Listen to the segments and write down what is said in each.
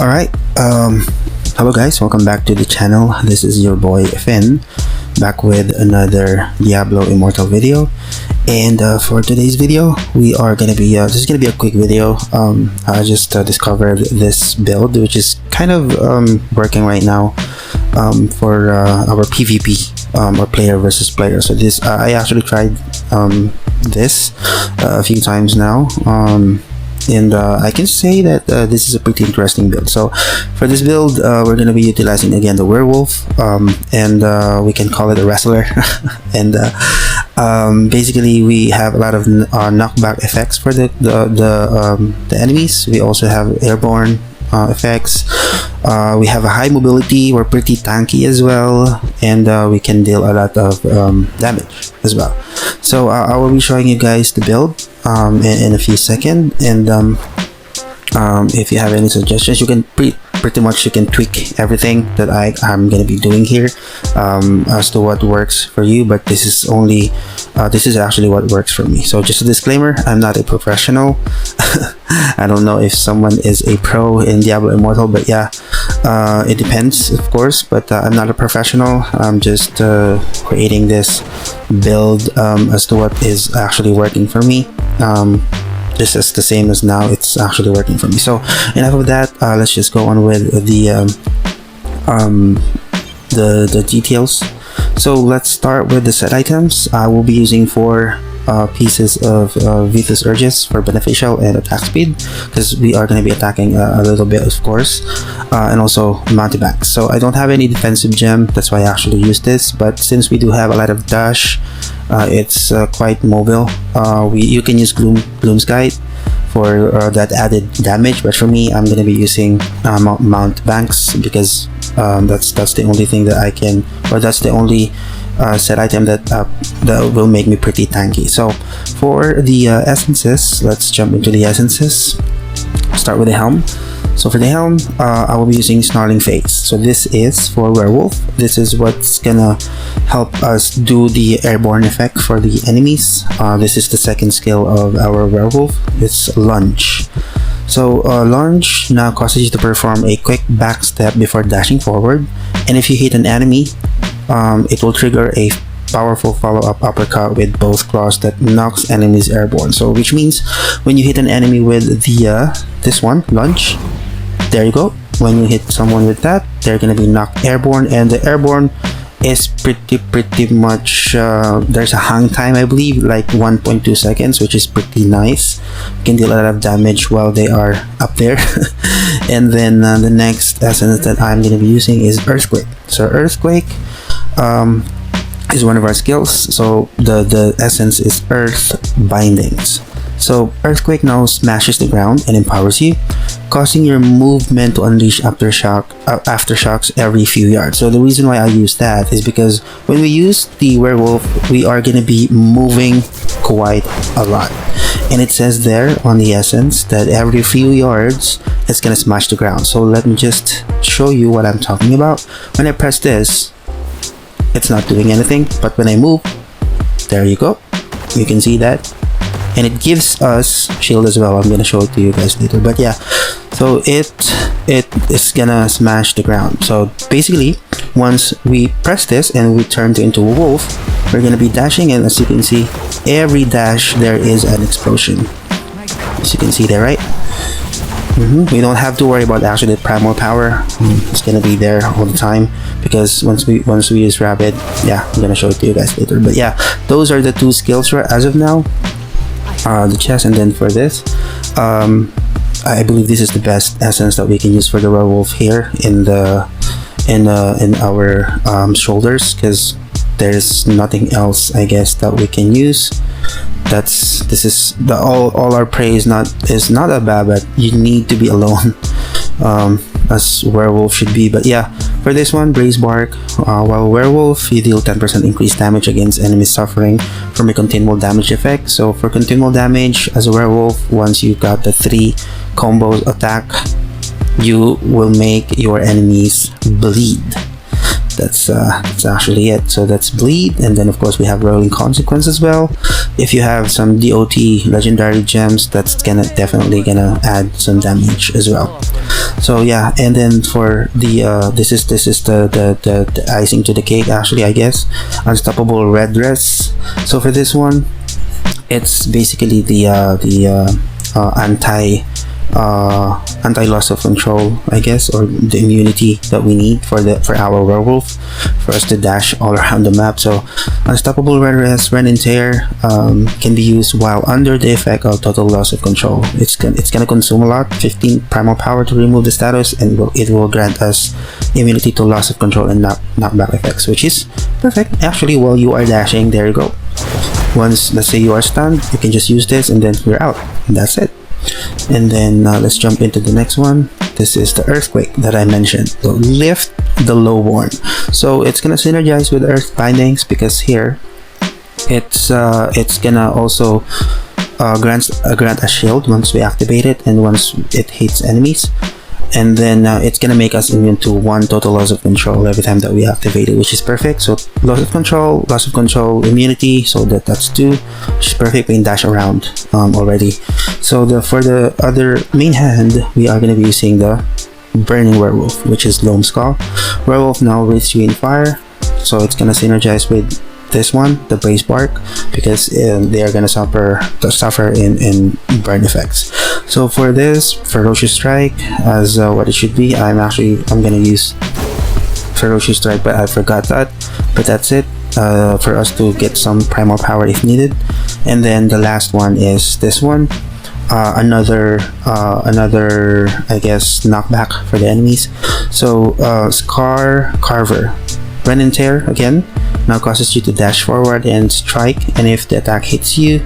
Alright, hello guys, welcome back to the channel. This is your boy Finn, back with another Diablo Immortal video. And for today's video, we are gonna be this is gonna be a quick video. I just discovered this build, which is kind of working right now for our PvP or player versus player. So this I actually tried this a few times now. And I can say that this is a pretty interesting build. So for this build, we're going to be utilizing again the werewolf, and we can call it a wrestler. And basically we have a lot of knockback effects for the enemies. We also have airborne effects. We have a high mobility. We're pretty tanky as well, and we can deal a lot of damage as well. So I will be showing you guys the build in a few seconds, and if you have any suggestions, you can pretty much you can tweak everything that I'm gonna be doing here as to what works for you. But this is only this is actually what works for me. So just a disclaimer, I'm not a professional. I don't know if someone is a pro in Diablo Immortal, but yeah, it depends, of course. But I'm not a professional. I'm just creating this build as to what is actually working for me. Just as the same as now, it's actually working for me. So enough of that. Let's just go on with the details. So let's start with the set items. I will be using 4 pieces of Vitus Urges for beneficial and attack speed, because we are going to be attacking a little bit, of course, and also mountebanks. So I don't have any defensive gem, that's why I actually use this. But since we do have a lot of dash, it's quite mobile. You can use Gloom's Guide for that added damage, but for me, I'm going to be using mountebanks, because that's the only thing that I can, or that's the only set item that will make me pretty tanky. So for the essences, let's jump into the essences. Start with the helm. So for the helm, I will be using Snarling Face. So this is for werewolf. This is what's gonna help us do the airborne effect for the enemies. This is the second skill of our werewolf. It's lunge. So lunge now causes you to perform a quick back step before dashing forward, and if you hit an enemy, it will trigger a powerful follow-up uppercut with both claws that knocks enemies airborne. So which means when you hit an enemy with the this one, lunge, there you go. When you hit someone with that, they're gonna be knocked airborne, and the airborne is pretty much there's a hang time, I believe, like 1.2 seconds, which is pretty nice. You can deal a lot of damage while they are up there. And then the next essence that I'm going to be using is Earthquake. So Earthquake is one of our skills. So the essence is Earth Bindings. So Earthquake now smashes the ground and empowers you, causing your movement to unleash aftershocks every few yards. So the reason why I use that is because when we use the werewolf, we are going to be moving quite a lot. And it says there on the essence that every few yards, it's going to smash the ground. So let me just show you what I'm talking about. When I press this, it's not doing anything. But when I move, there you go. You can see that. And it gives us shield as well. I'm gonna show it to you guys later, but yeah, so it is gonna smash the ground. So basically, once we press this and we turn into a wolf, we're gonna be dashing, and as you can see, every dash there is an explosion, as you can see there, right? We don't have to worry about actually the primal power. It's gonna be there all the time, because once we use rapid, yeah, I'm gonna show it to you guys later. But yeah, those are the 2 skills as of now. The chest, and then for this, I believe this is the best essence that we can use for the werewolf here in our shoulders, because there's nothing else, I guess, that we can use. This is the all our prey is not that bad, but you need to be alone, as werewolf should be. But yeah, for this one, Brace Bark, while werewolf, you deal 10% increased damage against enemies suffering from a continual damage effect. So for continual damage as a werewolf, once you got the 3 combos attack, you will make your enemies bleed. That's actually it. So that's bleed, and then of course we have rolling consequence as well. If you have some DOT legendary gems, that's definitely gonna add some damage as well. So yeah, and then for the this is the icing to the cake, actually, I guess. Unstoppable red dress. So for this one, it's basically the anti loss of control, I guess, or the immunity that we need for our werewolf, for us to dash all around the map. So unstoppable red dress, rend and tear, can be used while under the effect of total loss of control. It's gonna consume a lot, 15 primal power to remove the status, and it will grant us immunity to loss of control and knockback effects, which is perfect. Actually, while you are dashing, there you go. Once, let's say you are stunned, you can just use this and then you're out, and that's it. And then let's jump into the next one. This is the earthquake that I mentioned. So lift the lowborn. So it's gonna synergize with earth bindings, because here it's gonna also grant a shield once we activate it and once it hits enemies. And then it's gonna make us immune to 1 total loss of control every time that we activate it, which is perfect. So loss of control, immunity, so that's 2, which is perfect. We can dash around already. So for the other main hand, we are gonna be using the burning werewolf, which is Loam Skull. Werewolf now breathes you in fire, so it's gonna synergize with this one, the brace bark, because they are gonna suffer in burn effects. So for this ferocious strike, as what it should be, I'm gonna use ferocious strike, but I forgot that. But that's it, for us to get some primal power if needed. And then the last one is this one, another I guess knockback for the enemies. So Scar Carver, rend and tear again, now causes you to dash forward and strike, and if the attack hits you,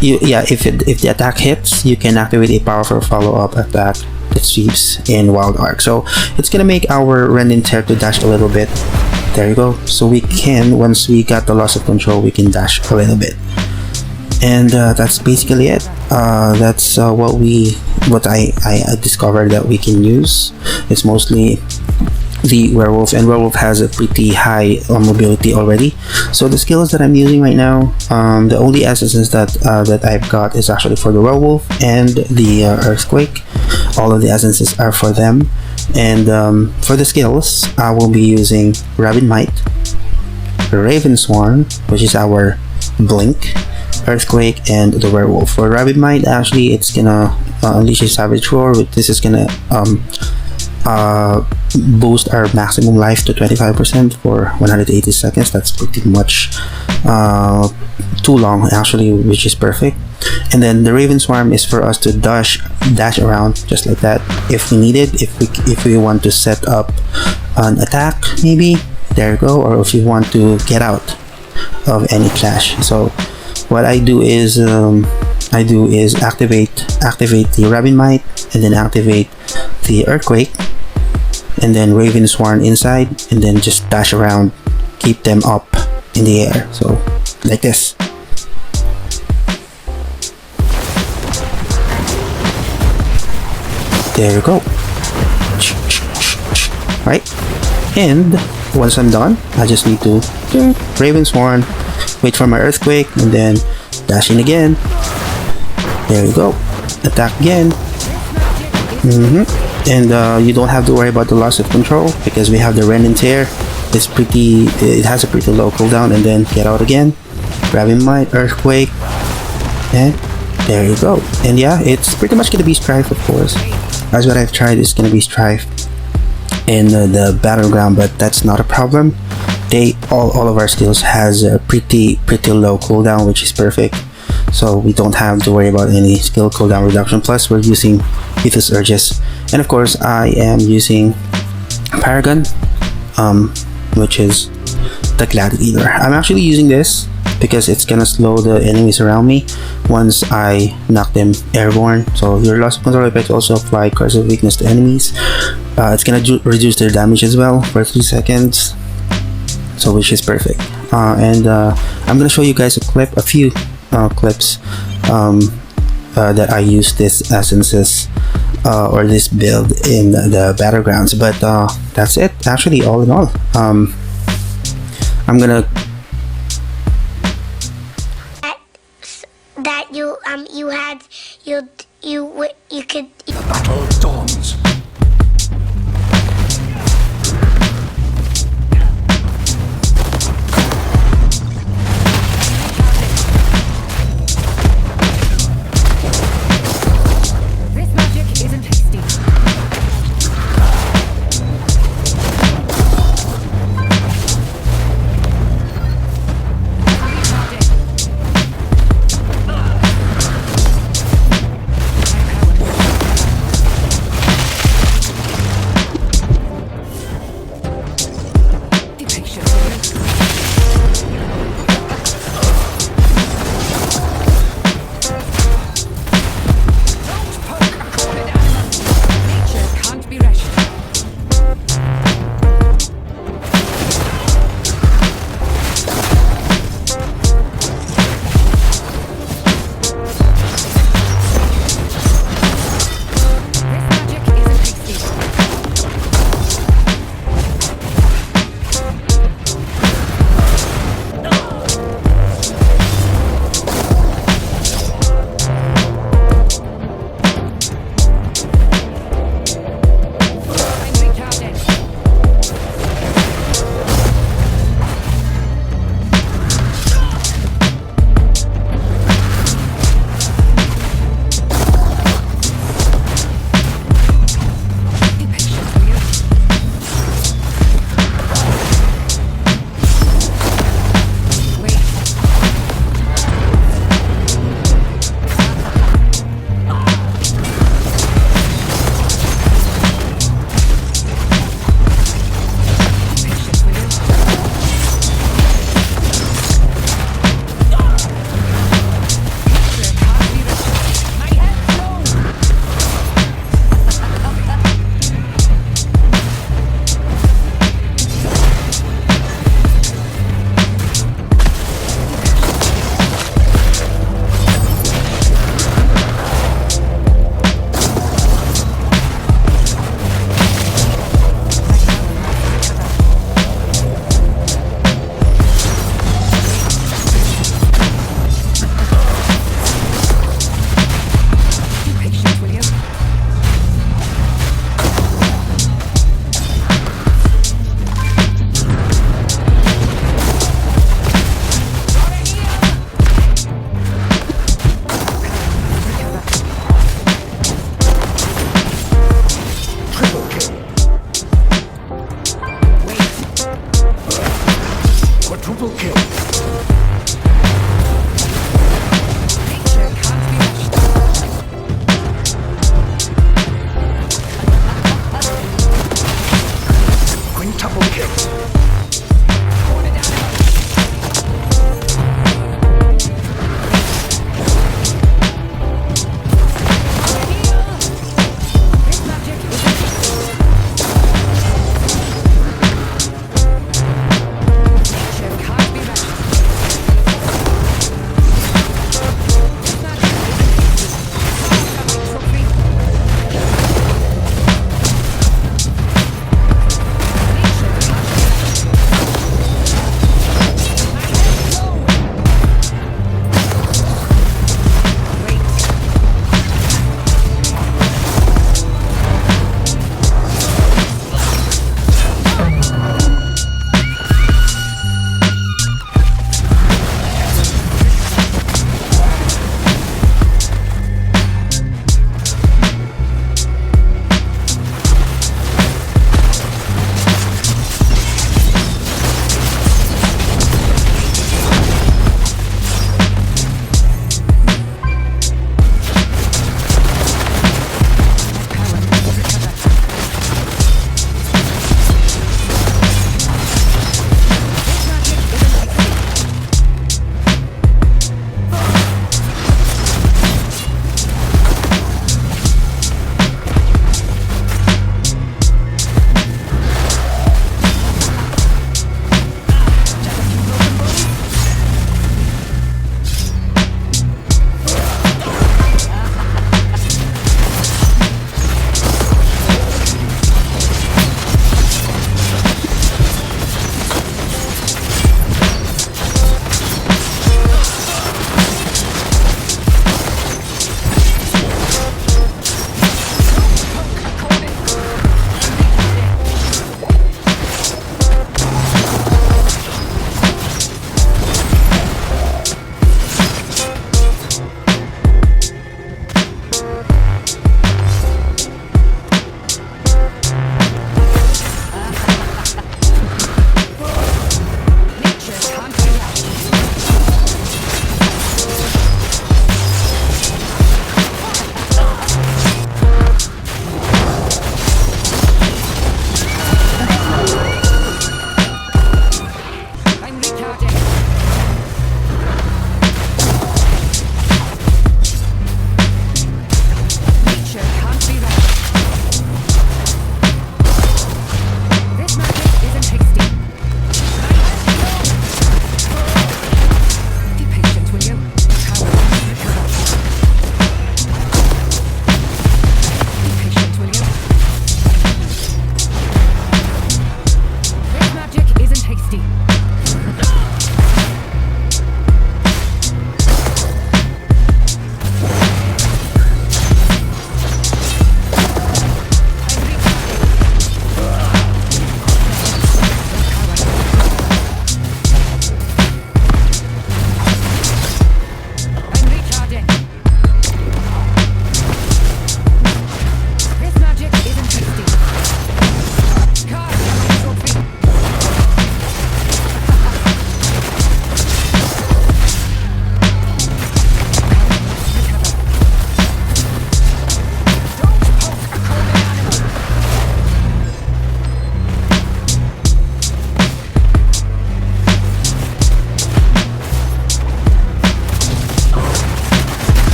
if the attack hits, you can activate a powerful follow-up attack that sweeps in Wild Arc. So it's gonna make our rend and tear to dash a little bit. There you go. So we can, once we got the loss of control, we can dash a little bit. And that's basically it. That's what I discovered that we can use. It's mostly the werewolf, and werewolf has a pretty high mobility already. So the skills that I'm using right now, the only essences that I've got is actually for the werewolf and the earthquake. All of the essences are for them. And for the skills, I will be using Rabid Might, Raven Swarm, which is our blink, earthquake, and the werewolf. For Rabid Might, actually, it's gonna unleash a savage roar. This is gonna boost our maximum life to 25% for 180 seconds. That's pretty much too long, actually, which is perfect. And then the Raven Swarm is for us to dash around just like that if we need it, if we want to set up an attack, maybe, there you go, or if you want to get out of any clash. So what I do is activate the Rabid Might, and then activate the earthquake, and then Raven Swarm inside, and then just dash around, keep them up in the air, so like this. There you go. Right, and once I'm done, I just need to Raven Swarm, wait for my earthquake, and then dash in again. There you go. Attack again. And you don't have to worry about the loss of control, because we have the rend and tear. It has a pretty low cooldown, and then get out again, Rabid Might, earthquake, and there you go. And yeah, it's pretty much gonna be Strife, of course. That's what I've tried, is gonna be Strife in the Battleground, but that's not a problem. All of our skills has a pretty low cooldown, which is perfect. So we don't have to worry about any skill cooldown reduction. Plus, we're using Vithous Urges, and of course, I am using Paragon, which is the Gladiator. I'm actually using this because it's gonna slow the enemies around me once I knock them airborne. So your loss of control effects also apply Curse of Weakness to enemies. It's gonna reduce their damage as well for 3 seconds. So which is perfect. And I'm gonna show you guys a few clips that I use this essences or this build in the Battlegrounds. But that's it, actually, all in all. I'm gonna that you could. The battle dawns.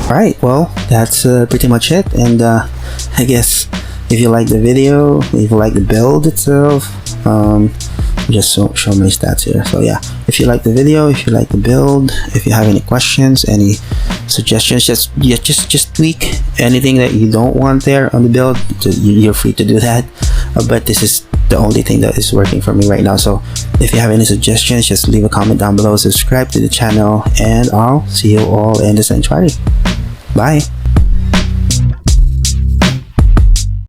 Alright, well, that's pretty much it, and I guess if you like the video, if you like the build itself, just show my stats here. So yeah, if you like the video, if you like the build, if you have any questions, any suggestions, just tweak anything that you don't want there on the build. You're free to do that, but this is the only thing that is working for me right now. So if you have any suggestions, just leave a comment down below, subscribe to the channel, and I'll see you all in the sanctuary. Bye.